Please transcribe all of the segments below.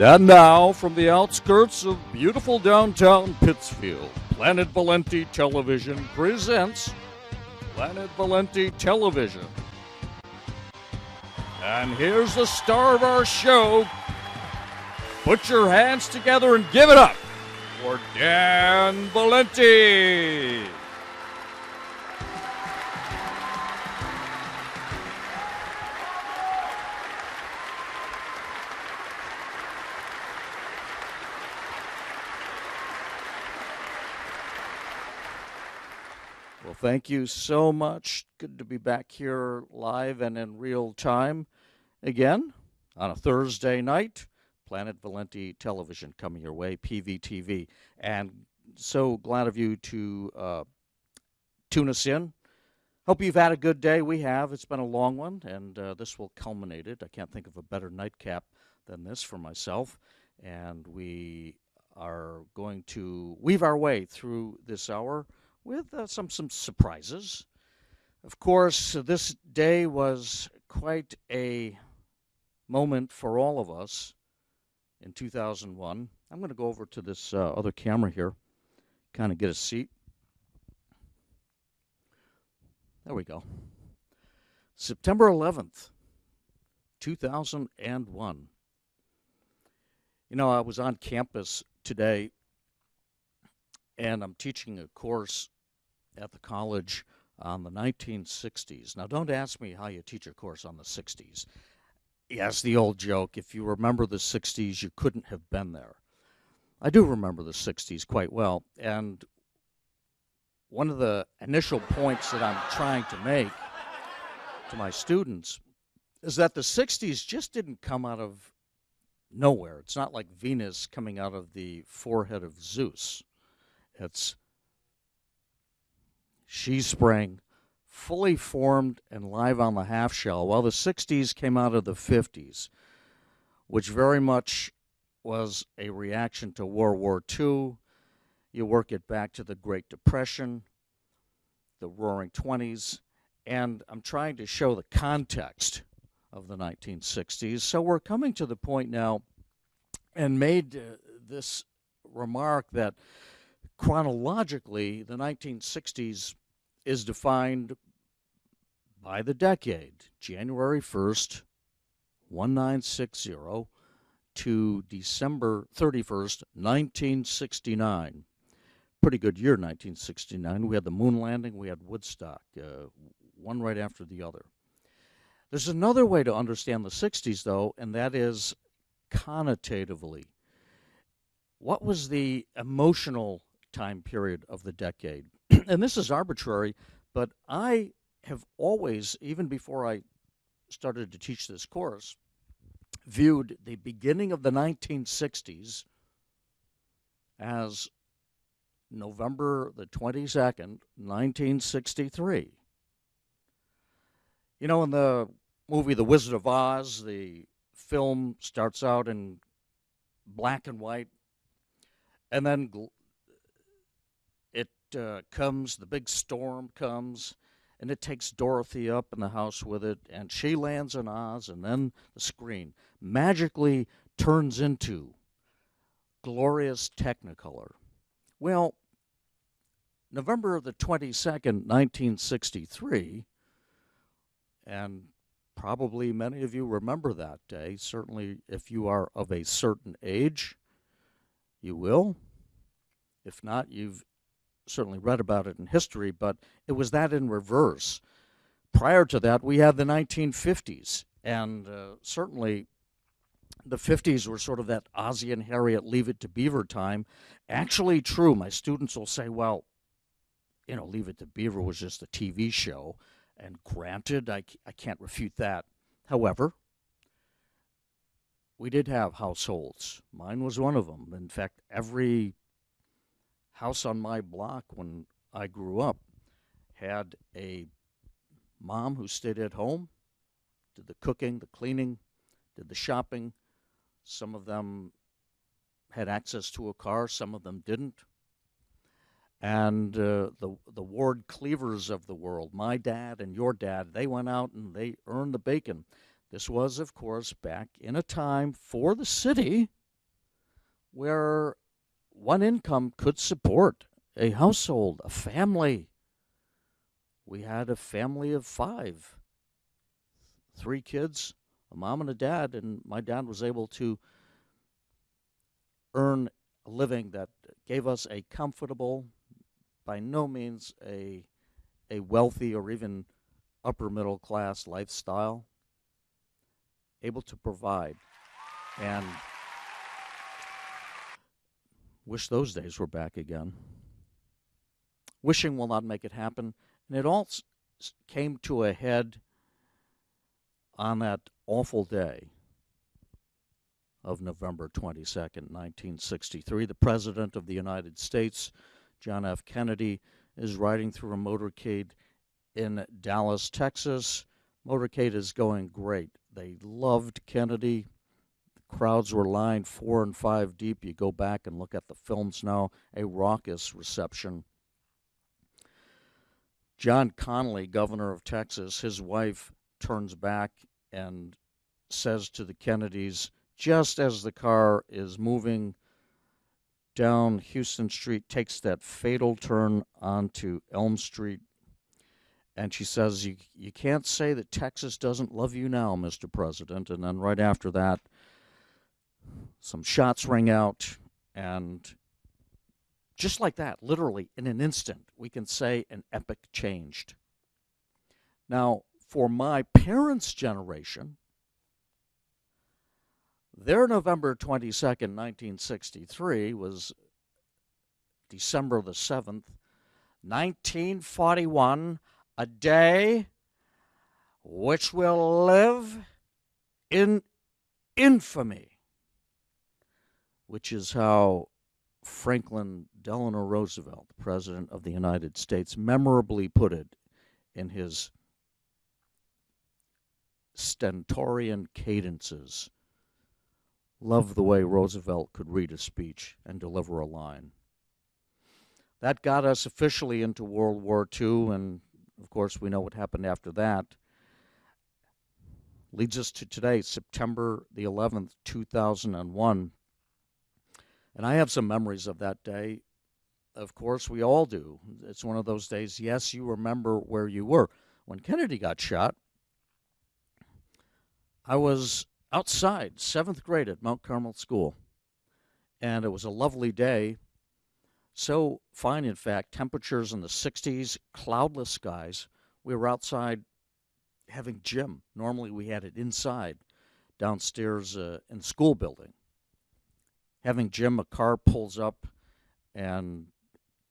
And now, from the outskirts of beautiful downtown Pittsfield, Planet Valenti Television presents Planet Valenti Television. And here's the star of our show. Put your hands together and give it up for Dan Valenti. Well, thank you so much. Good to be back here live and in real time again on a Thursday night. Planet Valenti Television coming your way, PVTV. And so glad of you to tune us in. Hope you've had a good day. We have. It's been a long one, and this will culminate it. I can't think of a better nightcap than this for myself. And we are going to weave our way through this hour with some surprises. Of course, this day was quite a moment for all of us in 2001. I'm going to go over to this other camera here, kind of get a seat. There we go. September 11th, 2001. You know, I was on campus today, and I'm teaching a course at the college on the 1960s. Now, don't ask me how you teach a course on the 60s. Yes, the old joke, if you remember the 60s, you couldn't have been there. I do remember the 60s quite well, and one of the initial points that I'm trying to make to my students is that the 60s just didn't come out of nowhere. It's not like Venus coming out of the forehead of Zeus. She sprang fully formed and live on the half shell, while the 60s came out of the 50s, which very much was a reaction to World War II. You work it back to the Great Depression, the Roaring 20s, and I'm trying to show the context of the 1960s. So we're coming to the point now, and made this remark that chronologically, the 1960s is defined by the decade, January 1st, 1960, to December 31st, 1969. Pretty good year, 1969. We had the moon landing, we had Woodstock, one right after the other. There's another way to understand the 60s, though, and that is connotatively. What was the emotional time period of the decade? And this is arbitrary, but I have always, even before I started to teach this course, viewed the beginning of the 1960s as November the 22nd, 1963. You know, in the movie The Wizard of Oz, the film starts out in black and white, and then the big storm comes, and it takes Dorothy up in the house with it, and she lands in Oz, and then the screen magically turns into glorious Technicolor. Well, November the 22nd, 1963, and probably many of you remember that day. Certainly, if you are of a certain age, you will. If not, you've certainly read about it in history, but it was that in reverse. Prior to that, we had the 1950s, and certainly the 50s were sort of that Ozzie and Harriet Leave It to Beaver time. Actually true. My students will say, well, you know, Leave It to Beaver was just a TV show, and granted, I can't refute that. However, we did have households. Mine was one of them. In fact, every house on my block when I grew up had a mom who stayed at home, did the cooking, the cleaning, did the shopping. Some of them had access to a car, some of them didn't. And the Ward Cleavers of the world, my dad and your dad, they went out and they earned the bacon. This was, of course, back in a time for the city where one income could support a household, a family. We had a family of 5, 3 kids, a mom and a dad, and my dad was able to earn a living that gave us a comfortable, by no means a wealthy or even upper middle class lifestyle, able to provide. And wish those days were back again. Wishing will not make it happen. And it all came to a head on that awful day of November 22nd, 1963. The President of the United States, John F. Kennedy, is riding through a motorcade in Dallas, Texas. Motorcade is going great. They loved Kennedy. The crowds were lined 4 and 5 deep. You go back and look at the films now, a raucous reception. John Connally, governor of Texas, his wife turns back and says to the Kennedys, just as the car is moving down Houston Street, takes that fatal turn onto Elm Street, and she says, you can't say that Texas doesn't love you now, Mr. President. And then right after that, some shots ring out, and just like that, literally in an instant, we can say an epic changed. Now, for my parents' generation, their November 22nd, 1963 was December the 7th, 1941, a day which will live in infamy, which is how Franklin Delano Roosevelt, the President of the United States, memorably put it in his stentorian cadences. Love the way Roosevelt could read a speech and deliver a line. That got us officially into World War II, and of course we know what happened after that. Leads us to today, September the 11th, 2001. And I have some memories of that day. Of course, we all do. It's one of those days, yes, you remember where you were. When Kennedy got shot, I was outside, 7th grade at Mount Carmel School. And it was a lovely day. So fine, in fact, temperatures in the 60s, cloudless skies. We were outside having gym. Normally we had it inside, downstairs in the school building. Having gym, a car pulls up and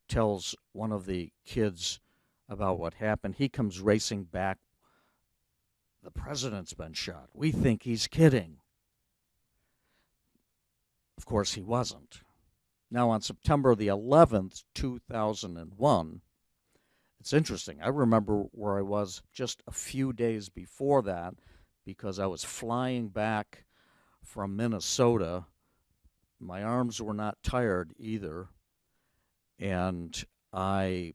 tells one of the kids about what happened. He comes racing back. The president's been shot. We think he's kidding. Of course, he wasn't. Now, on September the 11th, 2001, it's interesting. I remember where I was just a few days before that because I was flying back from Minnesota. My arms were not tired either, and I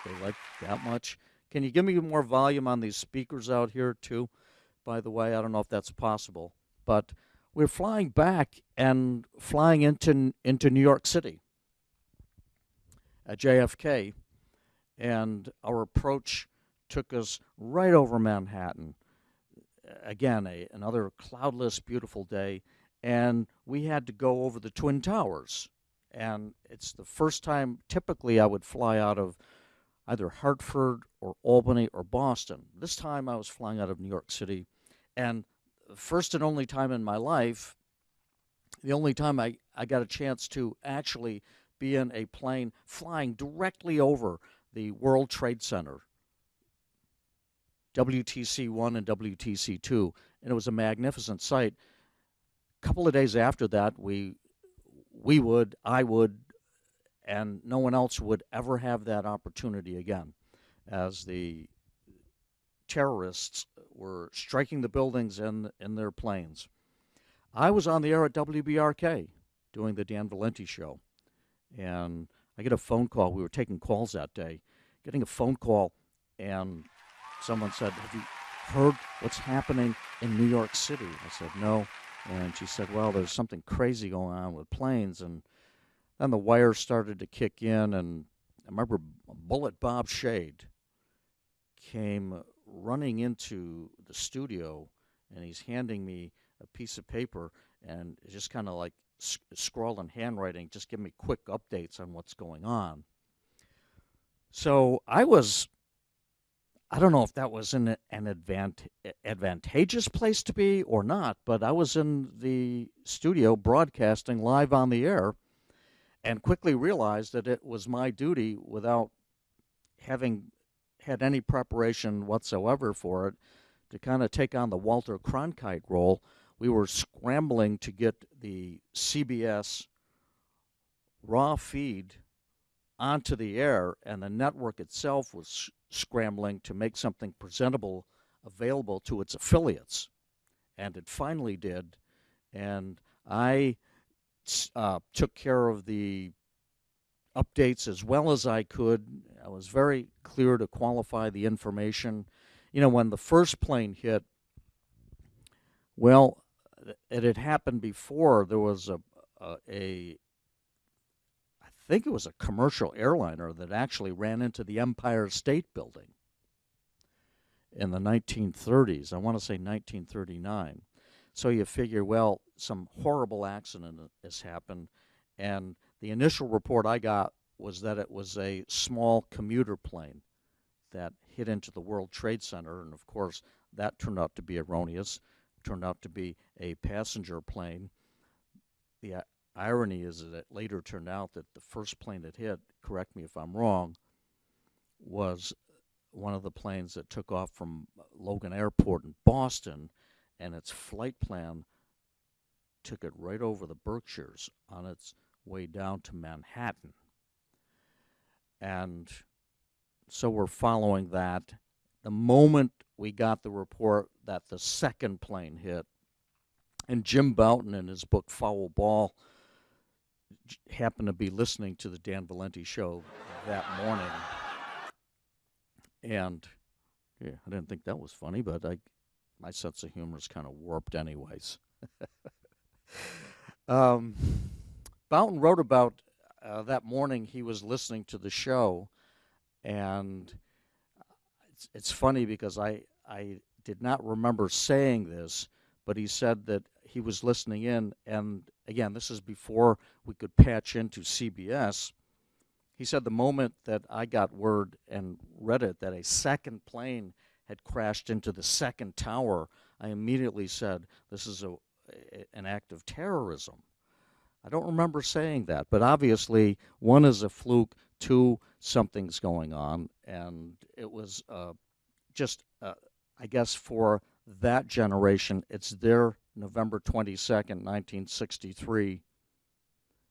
they like that much. Can you give me more volume on these speakers out here too? By the way, I don't know if that's possible, but we're flying back and flying into New York City at JFK, and our approach took us right over Manhattan. Again, another cloudless, beautiful day, and we had to go over the Twin Towers. And it's the first time, typically, I would fly out of either Hartford or Albany or Boston. This time I was flying out of New York City, and first and only time in my life, the only time I got a chance to actually be in a plane flying directly over the World Trade Center, WTC-1 and WTC-2, and it was a magnificent sight. A couple of days after that, I would, and no one else would ever have that opportunity again, as the terrorists were striking the buildings in their planes. I was on the air at WBRK doing the Dan Valenti show, and I get a phone call. We were taking calls that day, getting a phone call, and someone said, have you heard what's happening in New York City? I said, no. And she said, well, there's something crazy going on with planes. And then the wires started to kick in, and I remember Bullet Bob Shade came running into the studio, and he's handing me a piece of paper and just kind of like scrawling handwriting, just give me quick updates on what's going on. So I don't know if that was an advantageous place to be or not, but I was in the studio broadcasting live on the air and quickly realized that it was my duty, without having had any preparation whatsoever for it, to kind of take on the Walter Cronkite role. We were scrambling to get the CBS raw feed onto the air, and the network itself was scrambling to make something presentable available to its affiliates. And it finally did. And I took care of the updates as well as I could. I was very clear to qualify the information. You know, when the first plane hit, well, it had happened before. There was I think it was a commercial airliner that actually ran into the Empire State Building in the 1930s. I want to say 1939. So you figure, well, some horrible accident has happened, and the initial report I got was that it was a small commuter plane that hit into the World Trade Center, and of course that turned out to be erroneous. It turned out to be a passenger plane. The irony is that it later turned out that the first plane that hit, correct me if I'm wrong, was one of the planes that took off from Logan Airport in Boston, and its flight plan took it right over the Berkshires on its way down to Manhattan. And so we're following that. The moment we got the report that the second plane hit, and Jim Bouton in his book Foul Ball happened to be listening to the Dan Valenti show that morning. And yeah, I didn't think that was funny, but my sense of humor is kind of warped anyways. Bouton wrote about that morning he was listening to the show, and it's funny because I did not remember saying this, but he said that he was listening in, and again, this is before we could patch into CBS. He said the moment that I got word and read it that a second plane had crashed into the second tower, I immediately said, this is an act of terrorism. I don't remember saying that, but obviously, one is a fluke, two, something's going on, and it was I guess for that generation, it's their November 22nd, 1963,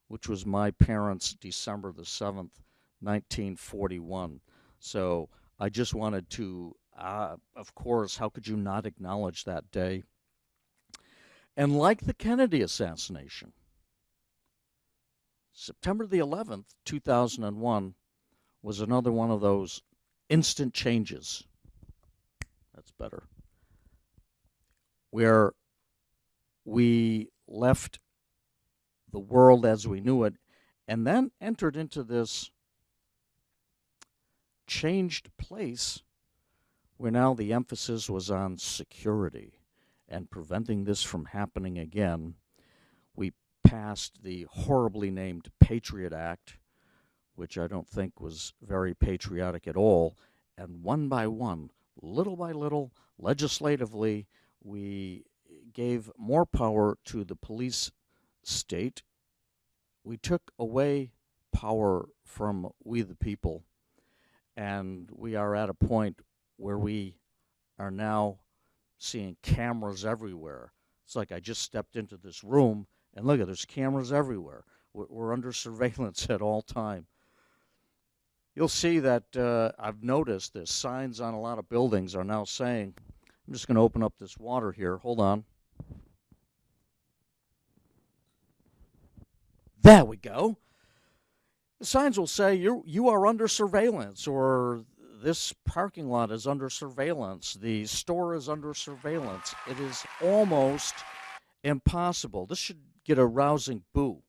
which was my parents' December the 7th, 1941. So I just wanted to, of course, how could you not acknowledge that day? And like the Kennedy assassination, September the 11th, 2001, was another one of those instant changes. That's better. Where we left the world as we knew it and then entered into this changed place where now the emphasis was on security and preventing this from happening again. We passed the horribly named Patriot Act, which I don't think was very patriotic at all, and one by one, little by little, legislatively, we gave more power to the police state. We took away power from we the people, and we are at a point where we are now seeing cameras everywhere. It's like I just stepped into this room, and look, there's cameras everywhere. We're under surveillance at all time. You'll see that I've noticed there's signs on a lot of buildings are now saying, I'm just going to open up this water here. Hold on. There we go. The signs will say you are under surveillance, or this parking lot is under surveillance. The store is under surveillance. It is almost impossible. This should get a rousing boo.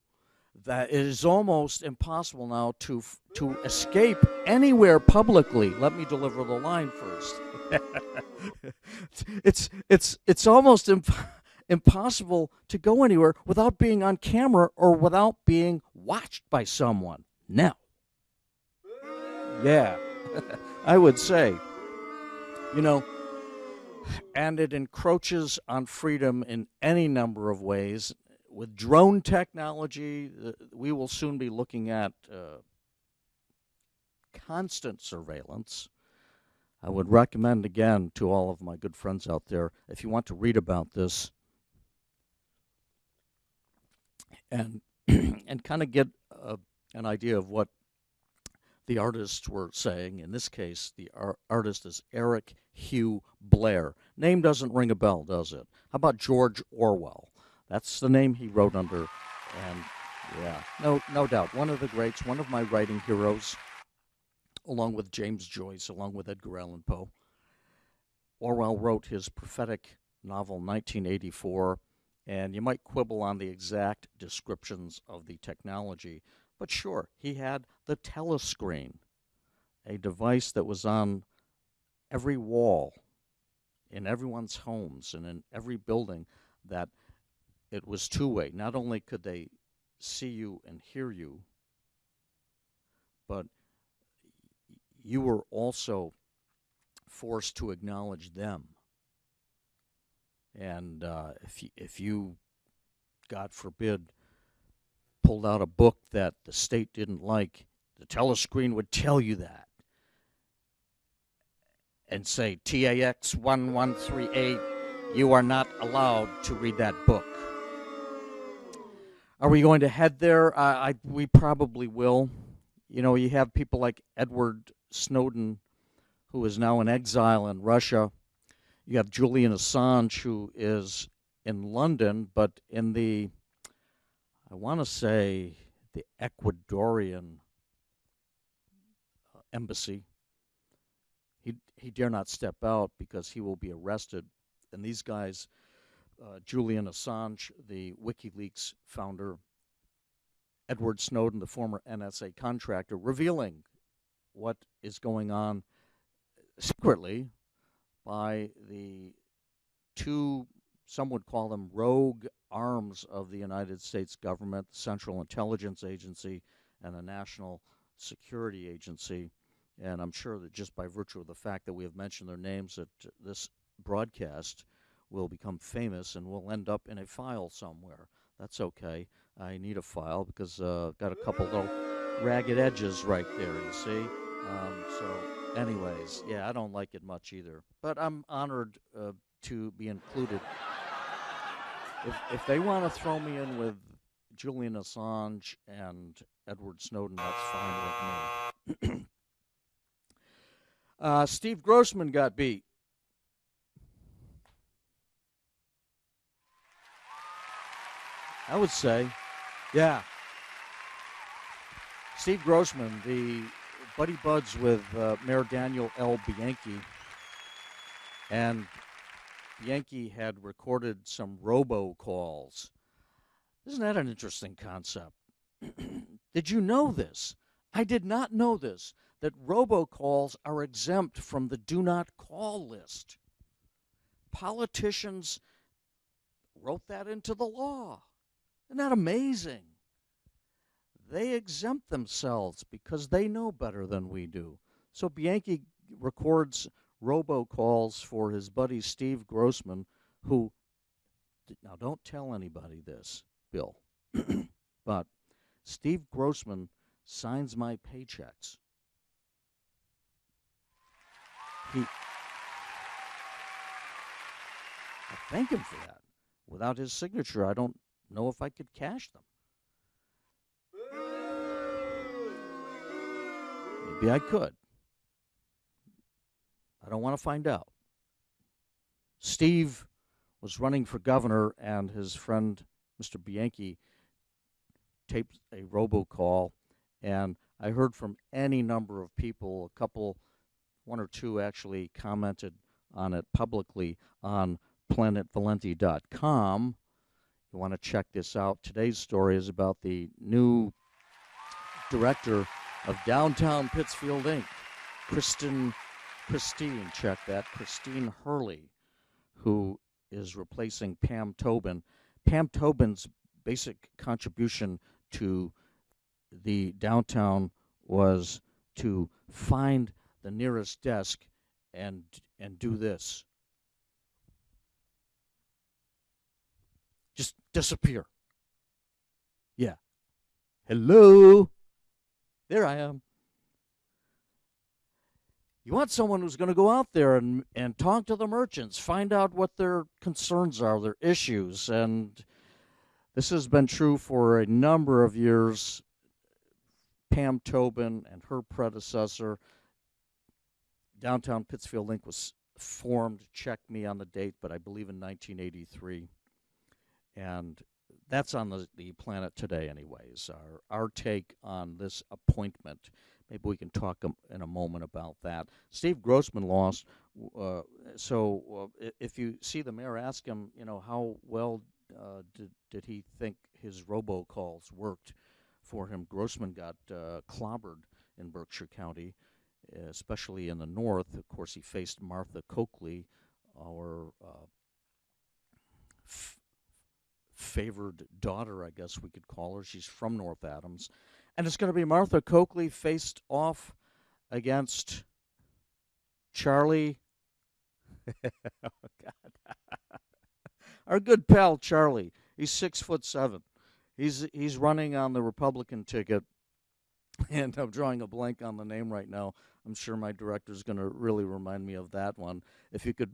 That it is almost impossible now to escape anywhere publicly. Let me deliver the line first. It's almost impossible to go anywhere without being on camera or without being watched by someone. Now, yeah, I would say, you know, and it encroaches on freedom in any number of ways. With drone technology, we will soon be looking at constant surveillance. I would recommend again to all of my good friends out there, if you want to read about this and and kind of get an idea of what the artists were saying. In this case, the artist is Eric Hugh Blair. Name doesn't ring a bell, does it? How about George Orwell? That's the name he wrote under, and yeah, no doubt, one of the greats, one of my writing heroes, along with James Joyce, along with Edgar Allan Poe. Orwell wrote his prophetic novel 1984, and you might quibble on the exact descriptions of the technology, but sure, he had the telescreen, a device that was on every wall, in everyone's homes, and in every building, that it was two-way. Not only could they see you and hear you, but you were also forced to acknowledge them. And if you, God forbid, pulled out a book that the state didn't like, the telescreen would tell you that and say, TAX 1138, you are not allowed to read that book. Are we going to head there? We probably will. You know, you have people like Edward Snowden, who is now in exile in Russia. You have Julian Assange, who is in London, but in the, I want to say, the Ecuadorian embassy. He dare not step out because he will be arrested. And these guys, Julian Assange, the WikiLeaks founder, Edward Snowden, the former NSA contractor, revealing what is going on secretly by the two, some would call them rogue arms of the United States government, the Central Intelligence Agency and the National Security Agency. And I'm sure that just by virtue of the fact that we have mentioned their names at this broadcast, will become famous and will end up in a file somewhere. That's okay. I need a file because I've got a couple little ragged edges right there, you see. So anyways, yeah, I don't like it much either. But I'm honored to be included. If they want to throw me in with Julian Assange and Edward Snowden, that's fine with me. Steve Grossman got beat. I would say, yeah. Steve Grossman, the buddy buds with Mayor Daniel L. Bianchi, and Bianchi had recorded some robocalls. Isn't that an interesting concept? Did you know this? I did not know this, that robocalls are exempt from the do not call list. Politicians wrote that into the law. Isn't that amazing? They exempt themselves because they know better than we do. So Bianchi records robocalls for his buddy Steve Grossman, who, now don't tell anybody this, Bill, but Steve Grossman signs my paychecks. I thank him for that. Without his signature, I don't know if I could cash them. Maybe I could. I don't want to find out. Steve was running for governor, and his friend, Mr. Bianchi, taped a robocall, and I heard from any number of people, a couple one or two actually commented on it publicly on planetvalenti.com. You want to check this out. Today's story is about the new director of Downtown Pittsfield, Inc., Christine, check that, Christine Hurley, who is replacing Pam Tobin. Pam Tobin's basic contribution to the downtown was to find the nearest desk and do this. Just disappear. Yeah. Hello. There I am. You want someone who's going to go out there and talk to the merchants, find out what their concerns are, their issues. And this has been true for a number of years. Pam Tobin and her predecessor, Downtown Pittsfield Inc., was formed, check me on the date, but I believe in 1983. And that's on the planet today anyways, our take on this appointment. Maybe we can talk in a moment about that. Steve Grossman lost, so if you see the mayor, ask him, how well did he think his robocalls worked for him. Grossman got clobbered in Berkshire County, especially in the north. Of course, he faced Martha Coakley, our favored daughter, I guess we could call her. She's from North Adams. And it's going to be Martha Coakley faced off against Charlie. Oh, God. Our good pal, Charlie. He's 6'7". He's running on the Republican ticket, and I'm drawing a blank on the name right now. I'm sure my director's going to really remind me of that one. If you could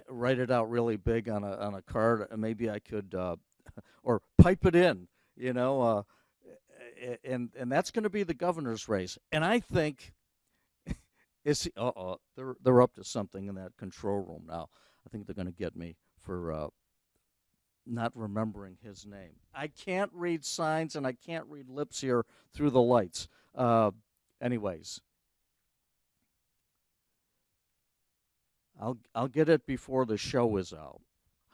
write it out really big on a card, maybe I could, or pipe it in, and that's going to be the governor's race. And I think they're up to something in that control room now. I think they're going to get me for not remembering his name. I can't read signs and I can't read lips here through the lights. Anyways, I'll get it before the show is out.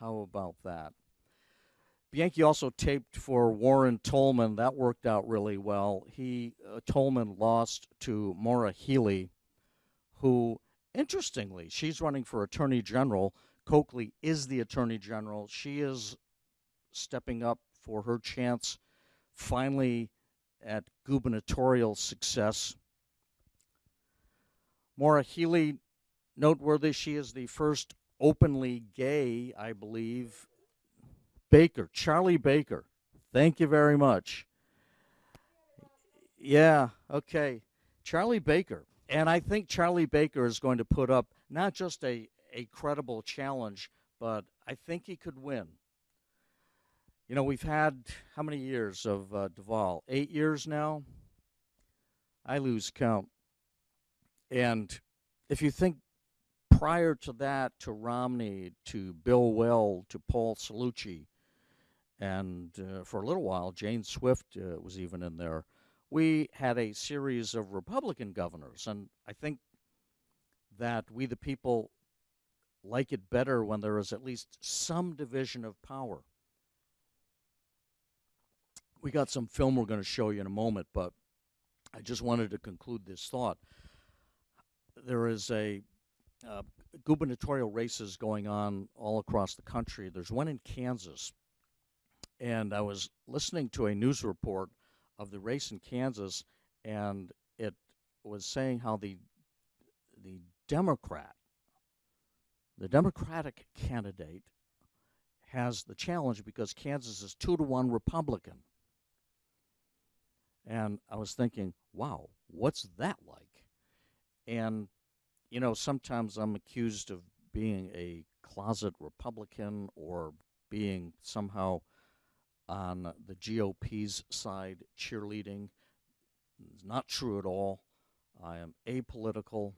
How about that? Bianchi also taped for Warren Tolman. That worked out really well. Tolman lost to Maura Healey, who, interestingly, she's running for Attorney General. Coakley is the Attorney General. She is stepping up for her chance finally at gubernatorial success. Maura Healey, noteworthy, she is the first openly gay, I believe, Baker, Charlie Baker. Thank you very much. Yeah, okay. Charlie Baker. And I think Charlie Baker is going to put up not just a credible challenge, but I think he could win. We've had how many years of Duvall? 8 years now? I lose count. And if you think prior to that, to Romney, to Bill Weld, to Paul Cellucci, and for a little while, Jane Swift was even in there, we had a series of Republican governors. And I think that we, the people, like it better when there is at least some division of power. We got some film we're going to show you in a moment, but I just wanted to conclude this thought. There is a gubernatorial races going on all across the country. There's one in Kansas, and I was listening to a news report of the race in Kansas, and it was saying how the Democratic candidate has the challenge because Kansas is 2-1 Republican. And I was thinking, wow, what's that like? And, sometimes I'm accused of being a closet Republican or being somehow on the GOP's side cheerleading. It's not true at all. I am apolitical.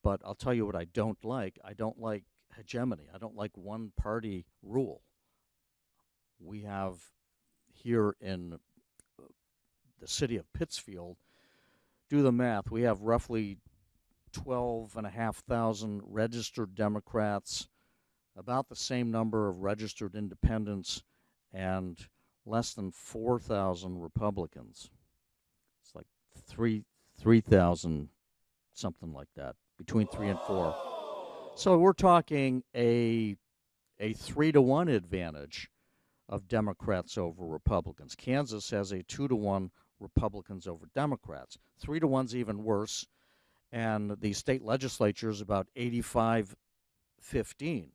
But I'll tell you what I don't like. I don't like hegemony. I don't like one-party rule. We have here in the city of Pittsfield, do the math, we have roughly 12,500 registered Democrats, about the same number of registered independents, and less than 4,000 Republicans. It's like 3,000, something like that, between 3 and 4. So we're talking a 3-to-1 advantage of Democrats over Republicans. Kansas has a 2-to-1 Republicans over Democrats. 3-to-1's even worse, and the state legislature is about 85-15.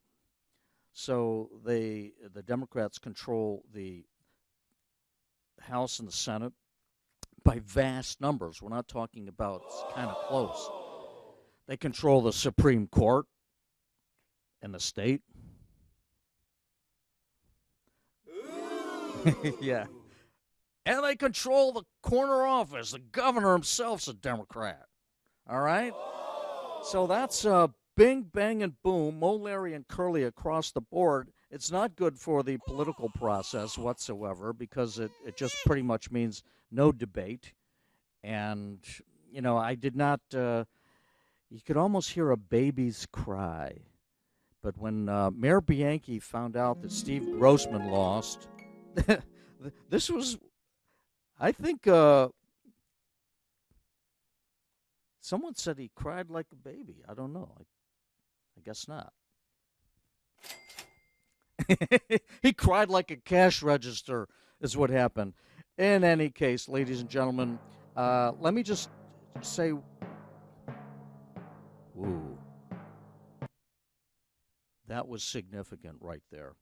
So the Democrats control the House and the Senate by vast numbers. We're not talking about kind of close. They control the Supreme Court in the state. Yeah. And they control the corner office. The governor himself's a Democrat. All right? So that's bing, bang, and boom, Mo, Larry, and Curly across the board. It's not good for the political process whatsoever because it just pretty much means no debate. And, you know, I did not, you could almost hear a baby's cry. But when Mayor Bianchi found out that Steve Grossman lost, this was, I think, someone said he cried like a baby. I don't know. I guess not. He cried like a cash register is what happened. In any case, ladies and gentlemen, let me just say, ooh, that was significant right there.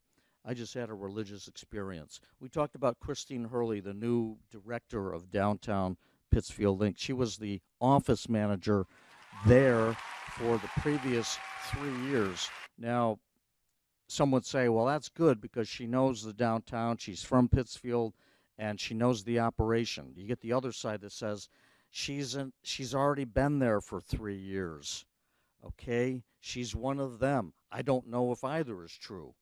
I just had a religious experience. We talked about Christine Hurley, the new director of downtown Pittsfield Link. She was the office manager there for the previous 3 years. Now, some would say, well, that's good because she knows the downtown, she's from Pittsfield, and she knows the operation. You get the other side that says she's already been there for 3 years. Okay? She's one of them. I don't know if either is true.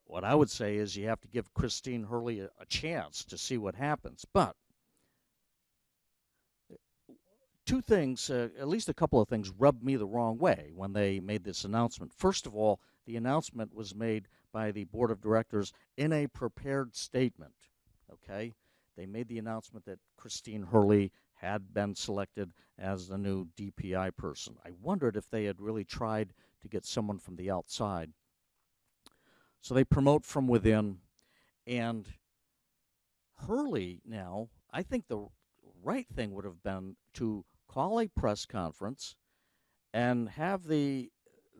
What I would say is you have to give Christine Hurley a chance to see what happens. But two things, at least a couple of things, rubbed me the wrong way when they made this announcement. First of all, the announcement was made by the board of directors in a prepared statement. Okay? They made the announcement that Christine Hurley had been selected as the new DPI person. I wondered if they had really tried to get someone from the outside. So they promote from within, and Hurley now, I think the right thing would have been to call a press conference and have the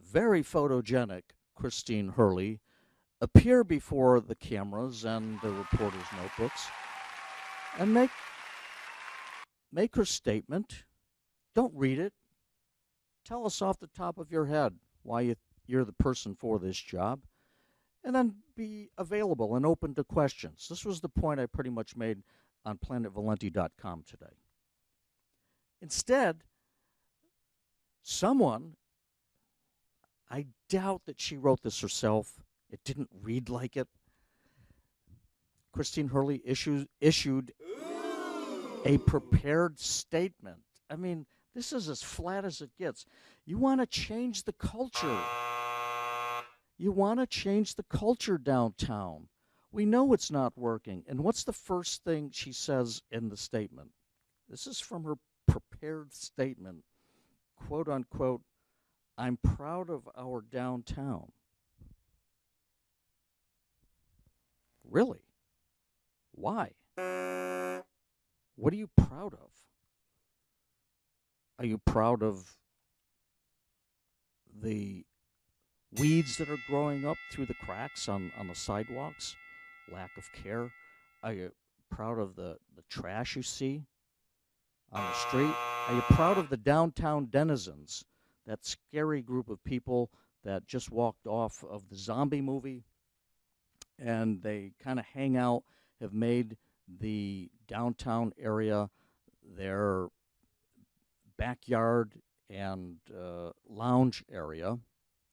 very photogenic Christine Hurley appear before the cameras and the reporters' notebooks and make her statement. Don't read it. Tell us off the top of your head why you're the person for this job. And then be available and open to questions. This was the point I pretty much made on planetvalenti.com today. Instead, someone, I doubt that she wrote this herself. It didn't read like it. Christine Hurley issued a prepared statement. I mean, this is as flat as it gets. You want to change the culture. You want to change the culture downtown. We know it's not working. And what's the first thing she says in the statement? This is from her prepared statement. Quote unquote, I'm proud of our downtown. Really? Why? What are you proud of? Are you proud of the weeds that are growing up through the cracks on the sidewalks? Lack of care? Are you proud of the trash you see on the street? Are you proud of the downtown denizens, that scary group of people that just walked off of the zombie movie and they kind of hang out, have made the downtown area their backyard and lounge area?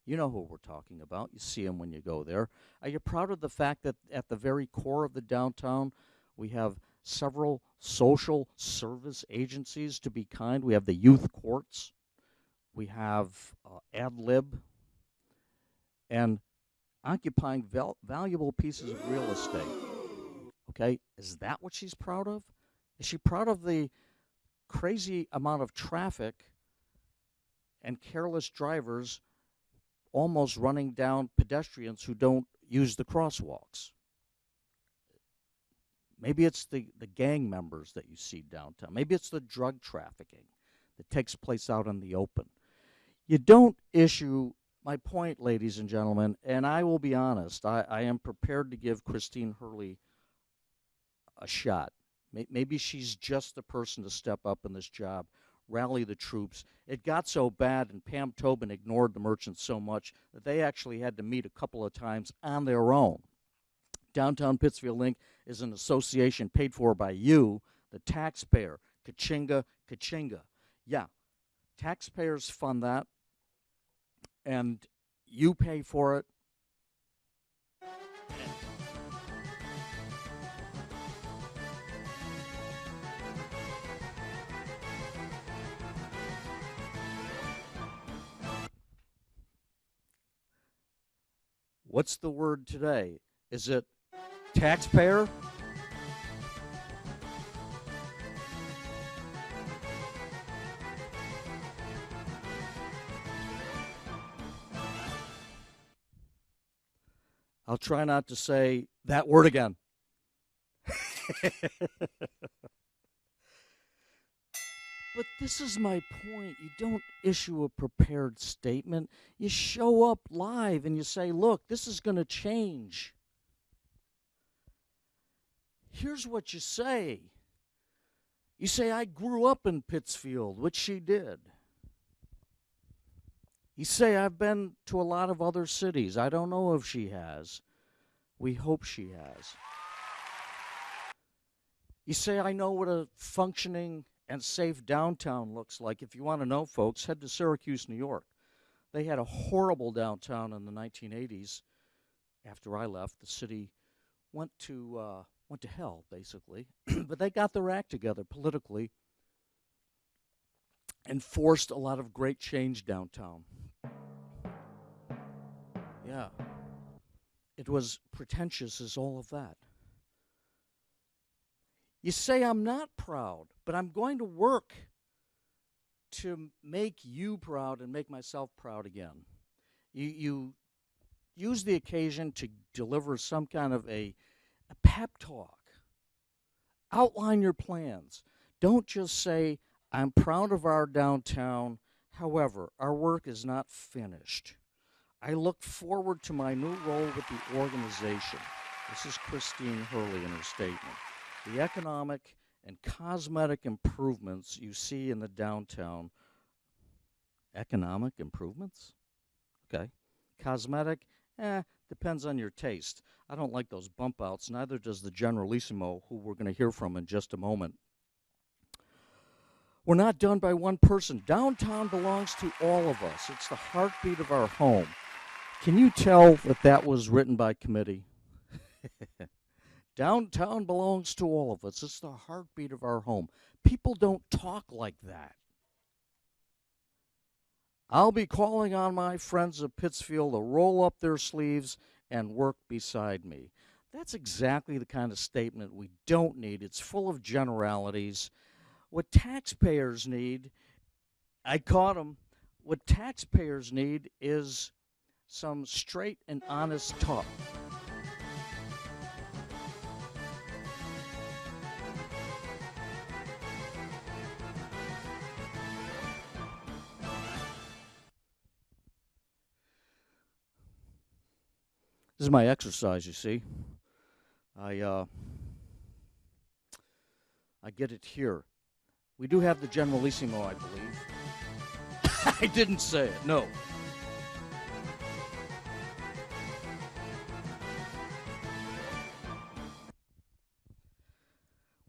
You know who we're talking about. You see them when you go there. Are you proud of the fact that at the very core of the downtown, we have several social service agencies, to be kind? We have the youth courts. We have ad lib and occupying valuable pieces of real estate. Okay, is that what she's proud of? Is she proud of the crazy amount of traffic and careless drivers almost running down pedestrians who don't use the crosswalks? Maybe it's the gang members that you see downtown. Maybe it's the drug trafficking that takes place out in the open. You don't issue, my point, ladies and gentlemen, and I will be honest, I am prepared to give Christine Hurley a shot. Maybe she's just the person to step up in this job, rally the troops. It got so bad, and Pam Tobin ignored the merchants so much that they actually had to meet a couple of times on their own. Downtown Pittsfield Inc. is an association paid for by you, the taxpayer. Ka-chinga, ka-chinga. Yeah, taxpayers fund that, and you pay for it. What's the word today? Is it taxpayer? I'll try not to say that word again. But this is my point. You don't issue a prepared statement. You show up live and you say, look, this is going to change. Here's what you say. You say, I grew up in Pittsfield, which she did. You say, I've been to a lot of other cities. I don't know if she has. We hope she has. You say, I know what a functioning and safe downtown looks like. If you want to know, folks, head to Syracuse, New York. They had a horrible downtown in the 1980s. After I left, the city went to hell, basically. But they got their act together politically and forced a lot of great change downtown. Yeah. It was pretentious as all of that. You say, I'm not proud, but I'm going to work to make you proud and make myself proud again. You use the occasion to deliver some kind of a pep talk. Outline your plans. Don't just say, I'm proud of our downtown. However, our work is not finished. I look forward to my new role with the organization. This is Christine Hurley in her statement. The economic and cosmetic improvements you see in the downtown. Economic improvements? Okay. Cosmetic? Depends on your taste. I don't like those bump outs, neither does the Generalissimo, who we're going to hear from in just a moment. We're not done by one person. Downtown belongs to all of us. It's the heartbeat of our home. Can you tell that was written by committee? Downtown belongs to all of us. It's the heartbeat of our home. People don't talk like that. I'll be calling on my friends of Pittsfield to roll up their sleeves and work beside me. That's exactly the kind of statement we don't need. It's full of generalities. What taxpayers need, I caught them, what taxpayers need is some straight and honest talk. This is my exercise, you see. I get it here. We do have the Generalissimo, I believe. I didn't say it, no.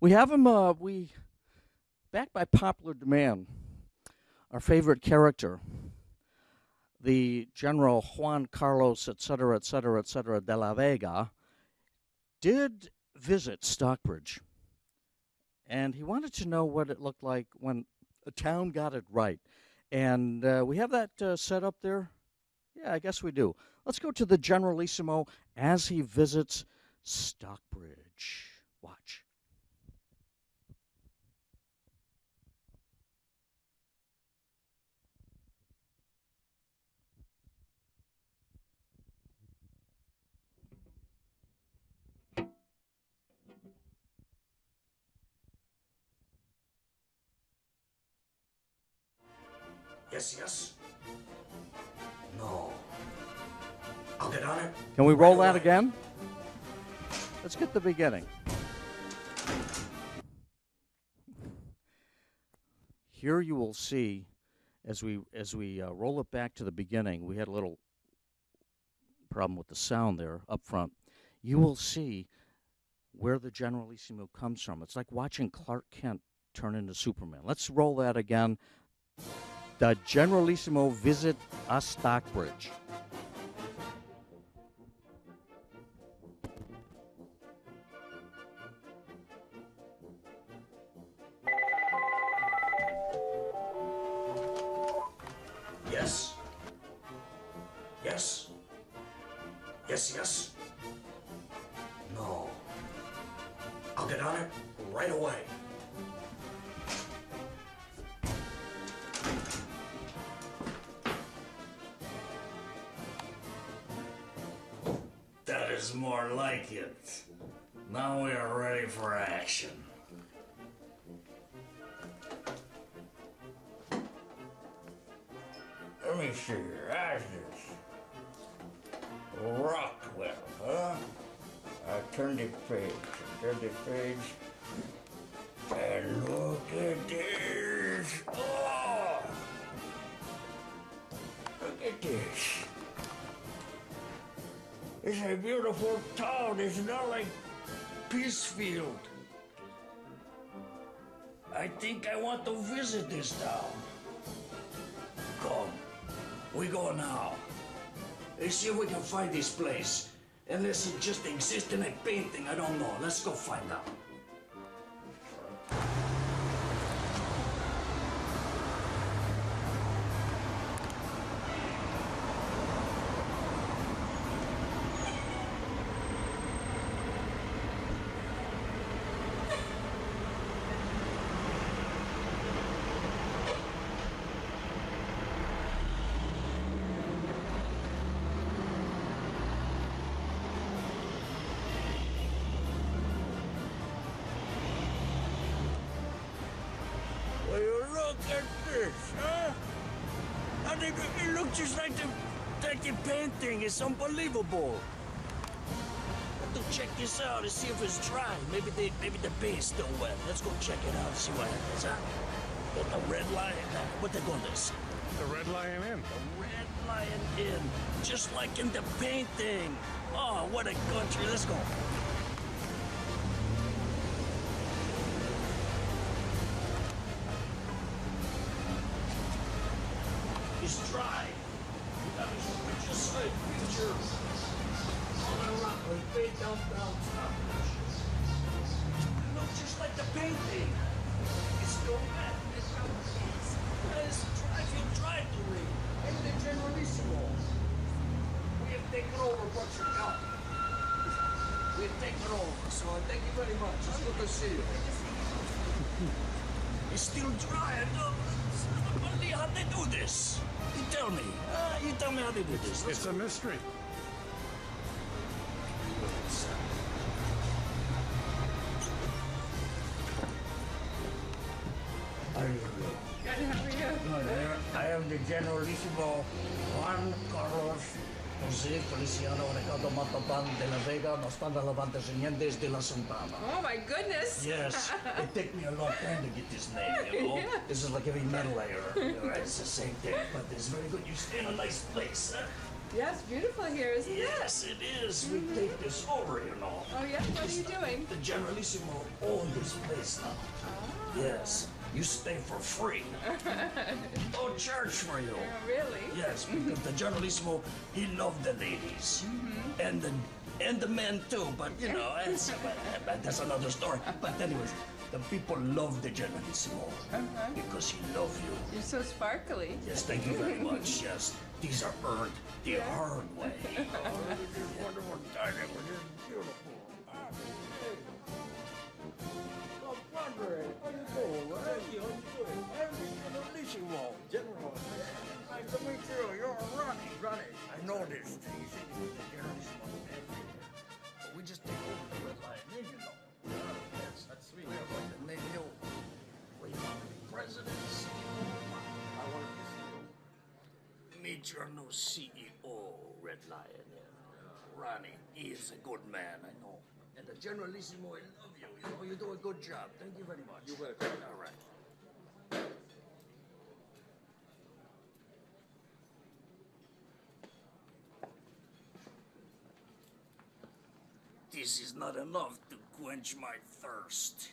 We have him, backed by popular demand, our favorite character, the General Juan Carlos, etc., de la Vega, did visit Stockbridge. And he wanted to know what it looked like when a town got it right. And we have that set up there? Yeah, I guess we do. Let's go to the Generalissimo as he visits Stockbridge. Watch. Yes, yes. No. I'll get on it. Can we roll that again? Let's get the beginning. Here you will see, as we roll it back to the beginning, we had a little problem with the sound there up front. You will see where the Generalissimo comes from. It's like watching Clark Kent turn into Superman. Let's roll that again. The Generalissimo visit a Stockbridge. Yes. Yes. Yes, yes. No. I'll get on it right away. That is more like it. Now we are ready for action. Let me see here. How's this? Rockwell, huh? I turn the page. And look at this. Oh! Look at this. It's a beautiful town. It's not like Peacefield. I think I want to visit this town. Come. We go now. Let's see if we can find this place. Unless it just exists in a painting, I don't know. Let's go find out. Will you look at this, huh? I think it looks just like the painting. It's unbelievable. Have to check this out and see if it's dry. Maybe the paint's still wet. Let's go check it out and see what happens, huh? Got the Red Lion. What they call this? The Red Lion Inn. The Red Lion Inn. Just like in the painting. Oh, what a country. Let's go. It's dry. You got me some pictures, side pictures. All that rock was paid downtown. It looks just like the painting. It's still wet. It's dry. I feel dry to me. And the Generalissimo. We have taken over Berkshire County. We have taken over. So thank you very much. It's good to see you. It's still dry. How'd they do this? You tell me. You tell me how they do this. It's a mystery. How are you? Good, how are you? Good. I am the Generalissimo Juan Carlos Jose Feliciano Ricardo Montalban de la Vega Nostanda Levantes Señentes de la Santana. Oh my goodness. Yes, it took me a long time to get this name, you know. Yeah. This is like heavy metal layer. It's the same thing, but it's very good. You stay in a nice place, huh? Yes, beautiful here, isn't it? Yes, it is. We take this over, you know. Oh yeah, what are you doing? The Generalissimo own this place now. Oh. Yes, you stay for free. No charge for you. Oh, really? Yes, because the Generalissimo, he loved the ladies. And the men too, but you know, that's another story. But anyways, The people love the Generalissimo because he loves you. You're so sparkly. Yes, thank you very much. Yes, these are earned the hard way. Wonderful dining with this beautiful. Compadre, how you doing, man? Thank you. How you doing? I'm the Generalissimo. General. Nice to meet you. You're Ronnie. Ronnie. I know this thing. You see, the Generalissimo everywhere. But we just take over the red line, then you know. Yes, that's sweet. We're going to name you. We want to be president, CEO. I want to be CEO. Meet your new CEO, Red Lion. Ronnie, he is a good man, I know. And the Generalissimo, I love you. You know, you do a good job. Thank you very much. You welcome. All right. This is not enough to quench my thirst.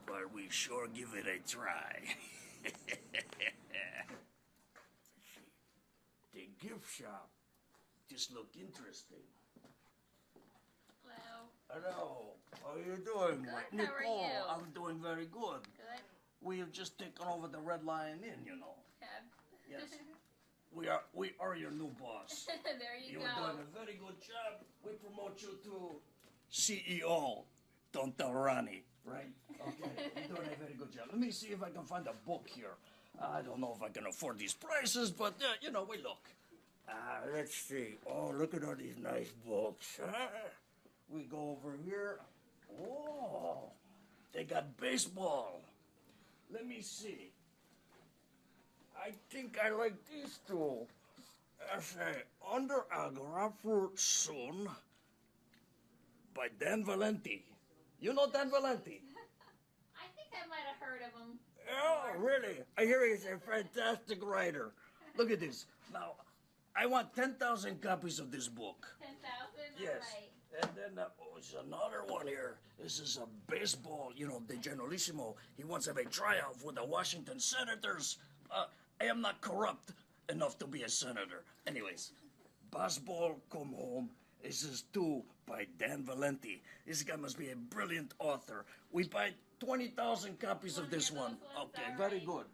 But we sure give it a try. The gift shop. This look interesting. Hello. Hello. How are you doing? Good, how are Nicole, you? I'm doing very good. Good. We have just taken over the Red Lion Inn, you know. Yeah. Yes. We are your new boss. There you You're go. doing a very good job. We promote you to CEO. Don't tell Ronnie, right? Okay, you're doing a very good job. Let me see if I can find a book here. I don't know if I can afford these prices, but you know, we look. Let's see. Oh, look at all these nice books. We go over here. Oh, they got baseball. Let me see. I think I like these two. That's a Under a Grapefruit Soon by Dan Valenti. You know Dan Valenti? I think I might have heard of him. Oh, really? I hear he's a fantastic writer. Look at this. Now, I want 10,000 copies of this book. 10,000? Yes. All right. And then there's another one here. This is a baseball, you know, the Generalissimo. He wants to have a tryout for the Washington Senators. I am not corrupt enough to be a senator. Anyways, Baseball Come Home. This is two by Dan Valenti. This guy must be a brilliant author. We buy 20,000 copies of this one. Okay, very good.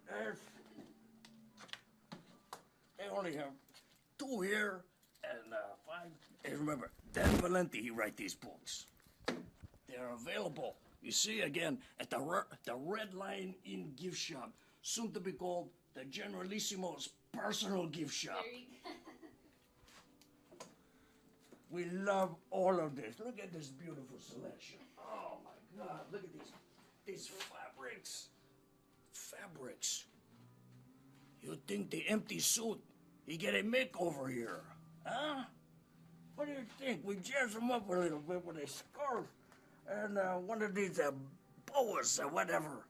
They only have two here and 5. And remember, Dan Valenti, he write these books. They're available, you see, again, at the Red Lion Inn gift shop, soon to be called the Generalissimo's personal gift shop. There you go. We love all of this. Look at this beautiful selection. Oh my God, look at these fabrics. Fabrics. You think the empty suit, he get a makeover here, huh? What do you think? We jazz him up a little bit with a scarf and one of these boas or whatever.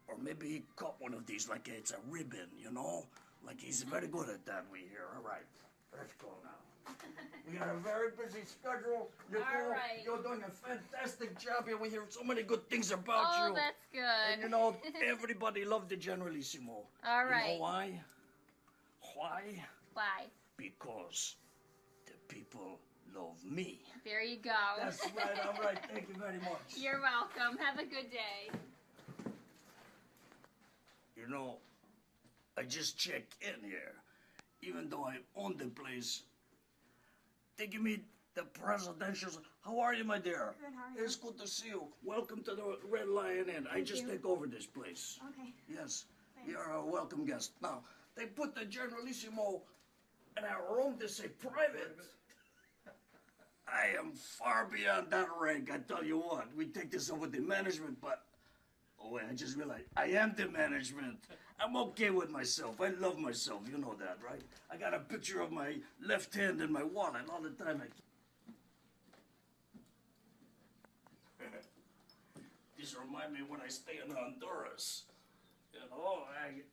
Or maybe he cut one of these like it's a ribbon, you know? Like he's very good at that, we hear. All right, let's go now. We got a very busy schedule. Nicole, All right. you're doing a fantastic job here. We hear so many good things about Oh, you. that's good. And you know, everybody loved the Generalissimo. All You right. know why? Why? Why? Because the people love me. There you go. That's right, all right. Thank you very much. You're welcome. Have a good day. You know, I just checked in here. Even though I own the place, they give me the presidential. How are you, my dear? Good, how are you? It's good to see you. Welcome to the Red Lion Inn. I just take over this place. Okay. Yes, Thanks. you're a welcome guest. Now, they put the Generalissimo in our room to say private. I am far beyond that rank, I tell you what. We take this over the management, but oh wait, I just realized I am the management. I'm okay with myself. I love myself. You know that, right? I got a picture of my left hand in my wallet all the time. This reminds me when I stay in Honduras. You know, I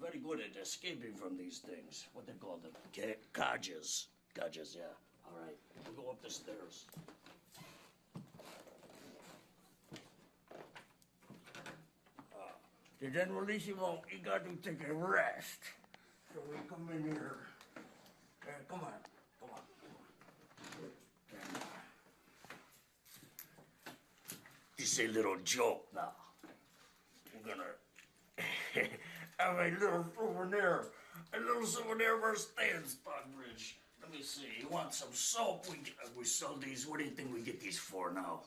very good at escaping from these things. What they call them? Cages. Cages, yeah. All right, we'll go up the stairs. The Generalissimo, he got to take a rest. So we come in here. Come on, come on, come on. This is a little joke now. We're gonna have a little souvenir of our stay in Stockbridge. Let me see. You want some soap? We sell these. What do you think we get these for now?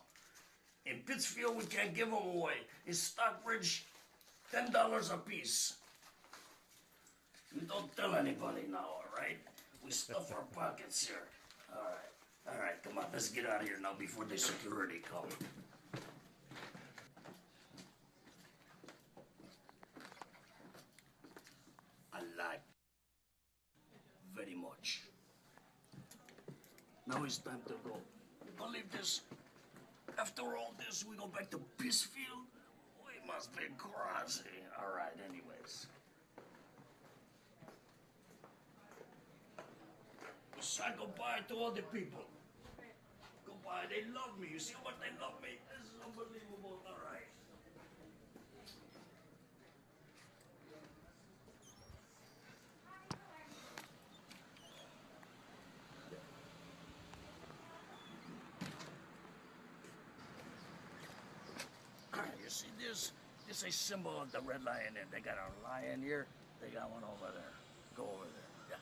In Pittsfield, we can't give them away. In Stockbridge, $10 a piece. You don't tell anybody now, all right? We stuff our pockets here. All right, come on, let's get out of here now before the security come. I like very much. Now it's time to go. Believe this? After all this, we go back to Pittsfield? We must be crazy. All right, anyways. Say goodbye to all the people. Goodbye. They love me. You see how much they love me? This is unbelievable. All right. You see this? This is a symbol of the Red Lion Inn. They got a lion here. They got one over there. Go over there. Yeah.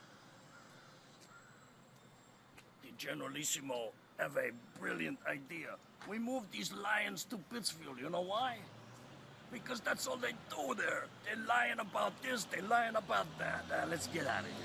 The Generalissimo have a brilliant idea. We moved these lions to Pittsfield. You know why? Because that's all they do there. They're lying about this, they're lying about that. Let's get out of here.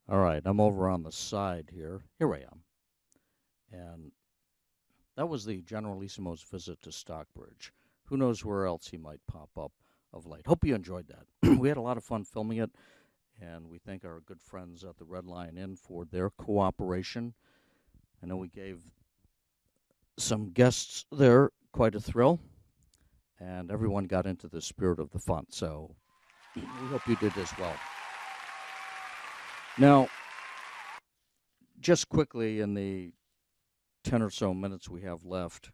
All right, I'm over on the side here. Here I am. And that was the Generalissimo's visit to Stockbridge. Who knows where else he might pop up of late. Hope you enjoyed that. We had a lot of fun filming it, and we thank our good friends at the Red Lion Inn for their cooperation. I know we gave some guests there quite a thrill, and everyone got into the spirit of the fun, so we hope you did as well. Now, just quickly in the 10 or so minutes we have left,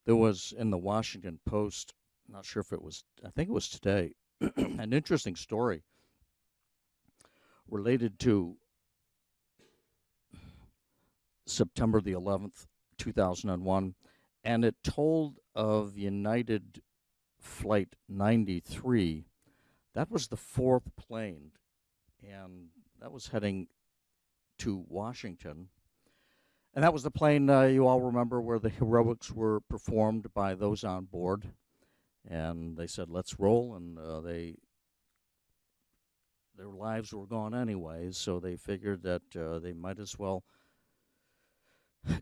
there was in the Washington Post, not sure if it was, I think it was today, an interesting story related to September the 11th, 2001, and it told of United Flight 93. That was the fourth plane, and that was heading to Washington. And that was the plane, you all remember, where the heroics were performed by those on board. And they said, let's roll, and their lives were gone anyways, so they figured that they might as well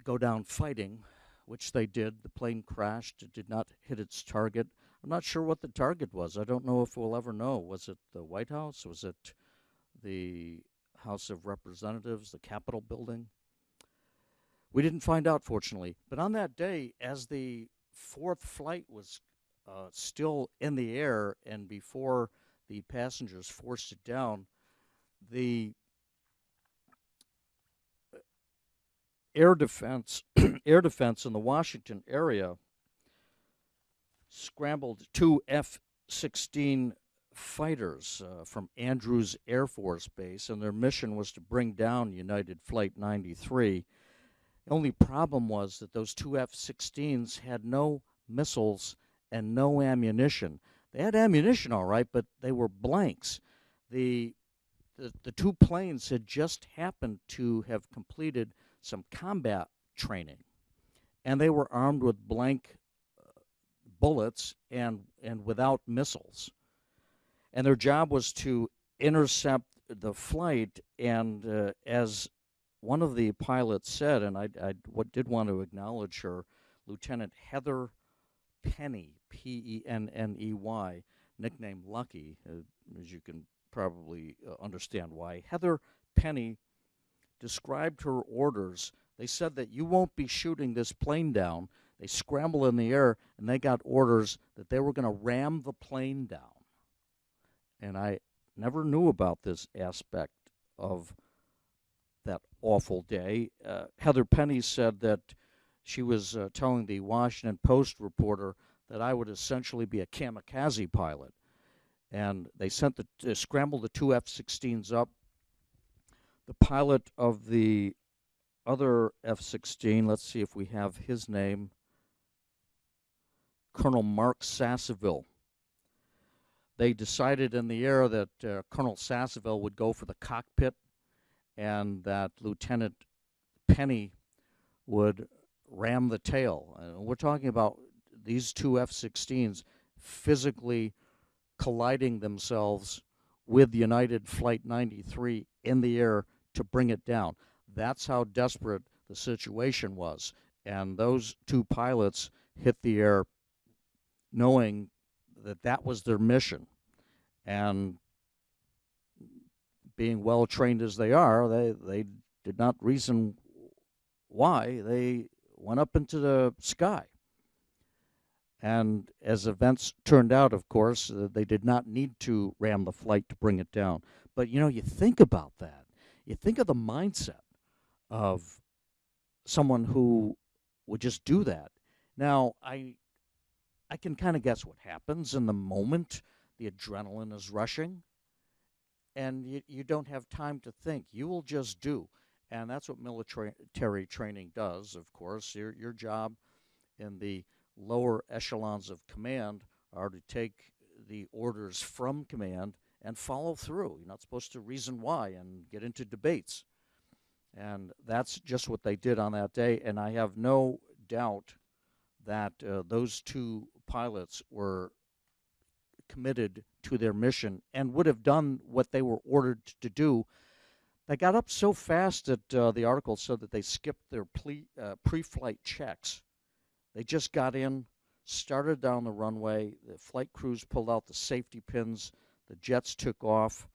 go down fighting, which they did. The plane crashed. It did not hit its target. I'm not sure what the target was. I don't know if we'll ever know. Was it the White House? Was it the House of Representatives, the Capitol building? We didn't find out, fortunately. But on that day, as the fourth flight was still in the air and before the passengers forced it down, the air defense in the Washington area scrambled two F-16 fighters from Andrews Air Force Base, and their mission was to bring down United Flight 93. The only problem was that those two F-16s had no missiles and no ammunition. They had ammunition, all right, but they were blanks. The two planes had just happened to have completed some combat training, and they were armed with blank bullets and without missiles. And their job was to intercept the flight, and as one of the pilots said, and I did want to acknowledge her, Lieutenant Heather Penny, P-E-N-N-E-Y, nicknamed Lucky, as you can probably understand why. Heather Penny described her orders. They said that you won't be shooting this plane down. They scramble in the air, and they got orders that they were going to ram the plane down. And I never knew about this aspect of that awful day. Heather Penny said that she was telling the Washington Post reporter that I would essentially be a kamikaze pilot. And they scrambled the two F-16s up. The pilot of the other F-16, let's see if we have his name, Colonel Mark Sasseville. They decided in the air that Colonel Sasseville would go for the cockpit and that Lieutenant Penny would ram the tail. We're talking about these two F-16s physically colliding themselves with United Flight 93 in the air to bring it down. That's how desperate the situation was. And those two pilots hit the air knowing that that was their mission. And being well trained as they are, they did not reason why. They went up into the sky. And as events turned out, of course, they did not need to ram the flight to bring it down. But, you know, you think about that. You think of the mindset of someone who would just do that. Now, I can kind of guess what happens in the moment. The adrenaline is rushing, and you don't have time to think. You will just do. And that's what military training does, of course. Your job in the lower echelons of command are to take the orders from command and follow through. You're not supposed to reason why and get into debates. And that's just what they did on that day. And I have no doubt that those two pilots were committed to their mission and would have done what they were ordered to do. They got up so fast that the article said that they skipped their pre-flight checks. They just got in, started down the runway. The flight crews pulled out the safety pins. The jets took off.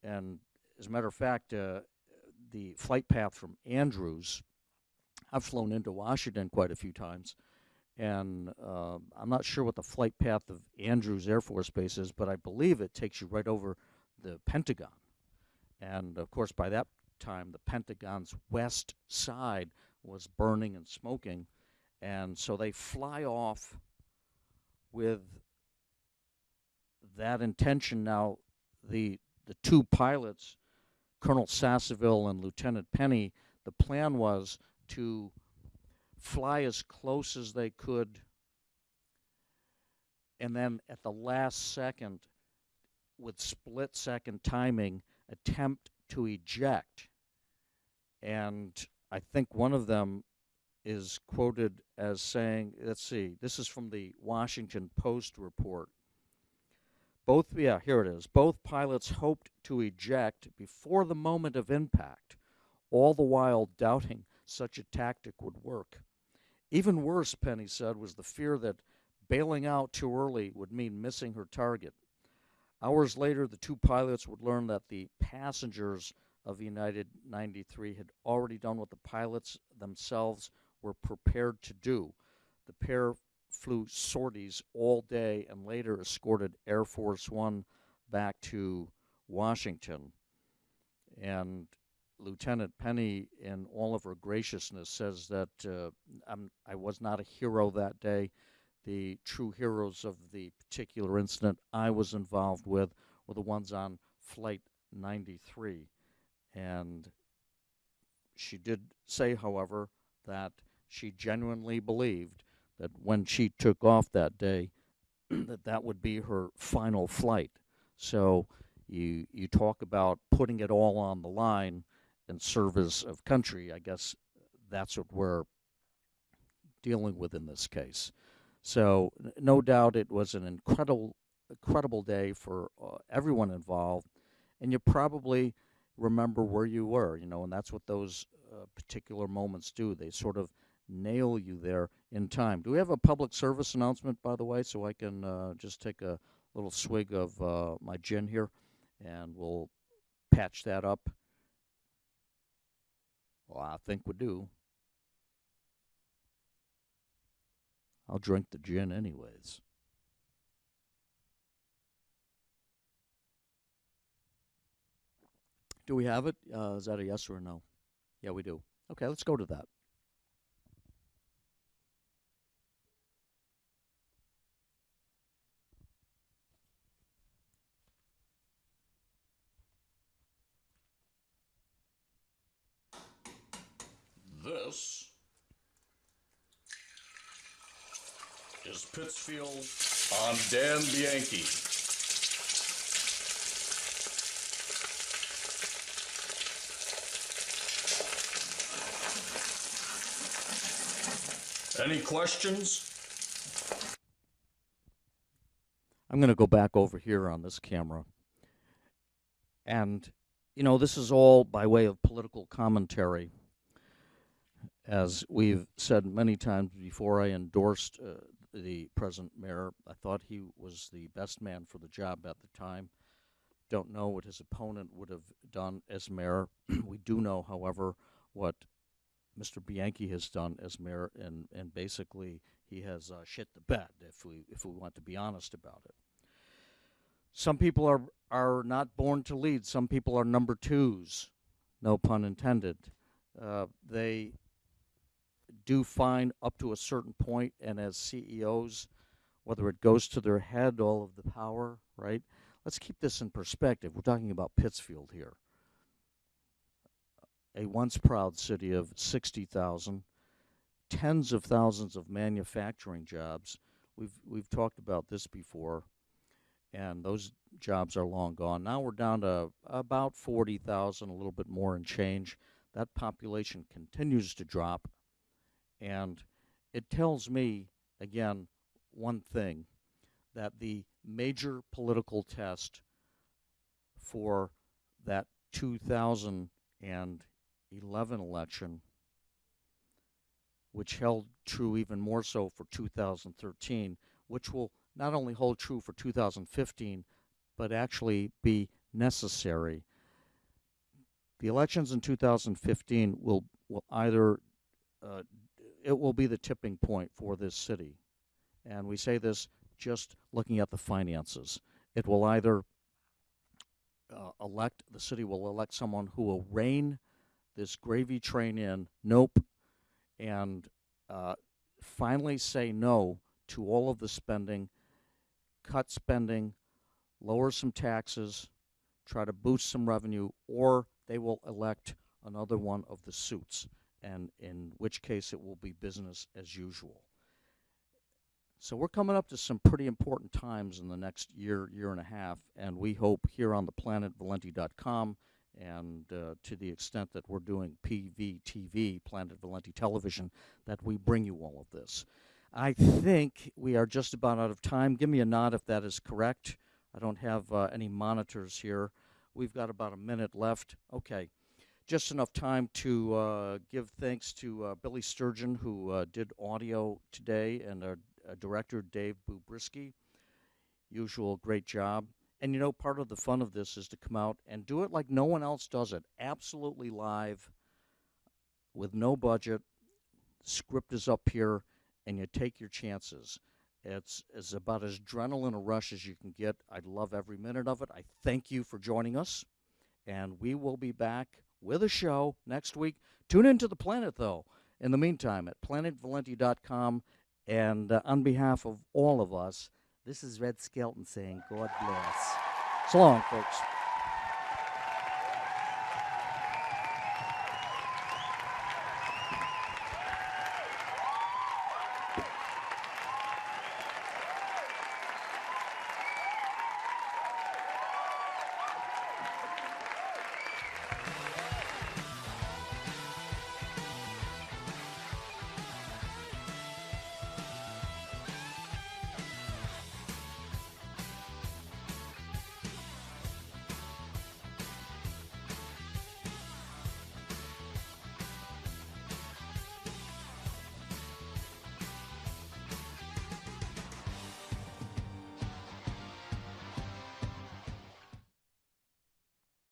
And as a matter of fact, the flight path from Andrews, I've flown into Washington quite a few times. And I'm not sure what the flight path of Andrews Air Force Base is, but I believe it takes you right over the Pentagon. And, of course, by that time, the Pentagon's west side was burning and smoking. And so they fly off with that intention. Now, the two pilots, Colonel Sasseville and Lieutenant Penny, the plan was to fly as close as they could, and then at the last second, with split-second timing, attempt to eject. And I think one of them is quoted as saying, let's see, this is from the Washington Post report. Here it is. Both pilots hoped to eject before the moment of impact, all the while doubting such a tactic would work. Even worse, Penny said, was the fear that bailing out too early would mean missing her target. Hours later, the two pilots would learn that the passengers of United 93 had already done what the pilots themselves were prepared to do. The pair flew sorties all day and later escorted Air Force One back to Washington. And Lieutenant Penny, in all of her graciousness, says that I was not a hero that day. The true heroes of the particular incident I was involved with were the ones on Flight 93. And she did say, however, that she genuinely believed that when she took off that day, that would be her final flight. So you talk about putting it all on the line in service of country. I guess that's what we're dealing with in this case. So no doubt it was an incredible day for everyone involved, and you probably remember where you were, and that's what those particular moments do. They sort of nail you there in time. Do we have a public service announcement, by the way, so I can just take a little swig of my gin here, and we'll patch that up? Well, I think we do. I'll drink the gin anyways. Do we have it? Is that a yes or a no? Yeah, we do. Okay, let's go to that. This is Pittsfield on Dan Bianchi. Any questions? I'm going to go back over here on this camera. And, you know, this is all by way of political commentary. As we've said many times before, I endorsed the present mayor. I thought he was the best man for the job at the time. Don't know what his opponent would have done as mayor. We do know, however, what Mr. Bianchi has done as mayor, and basically he has shit the bed, if we want to be honest about it. Some people are not born to lead. Some people are number twos, no pun intended. They do fine up to a certain point, and as CEOs, whether it goes to their head, all of the power, right? Let's keep this in perspective. We're talking about Pittsfield here. A once proud city of 60,000, tens of thousands of manufacturing jobs. We've talked about this before, and those jobs are long gone. Now we're down to about 40,000, a little bit more and change. That population continues to drop, and it tells me, again, one thing, that the major political test for that 2011 election, which held true even more so for 2013, which will not only hold true for 2015, but actually be necessary. The elections in 2015 will either, it will be the tipping point for this city. And we say this just looking at the finances. It will either the city will elect someone who will rein this gravy train in, and finally say no to all of the spending, cut spending, lower some taxes, try to boost some revenue, or they will elect another one of the suits, and in which case it will be business as usual. So we're coming up to some pretty important times in the next year and a half, and we hope here on the planetvalenti.com and to the extent that we're doing PVTV, Planet Valenti Television, that we bring you all of this. I think we are just about out of time. Give me a nod if that is correct. I don't have any monitors here. We've got about a minute left. Okay. Just enough time to give thanks to Billy Sturgeon, who did audio today, and our director, Dave Bubrisky. Usual great job. And, you know, part of the fun of this is to come out and do it like no one else does it. Absolutely live, with no budget. The script is up here, and you take your chances. It's about as adrenaline a rush as you can get. I love every minute of it. I thank you for joining us, and we will be back with a show next week. Tune into The Planet, though, in the meantime, at planetvalenti.com. And on behalf of all of us, this is Red Skelton saying God bless. So long, folks.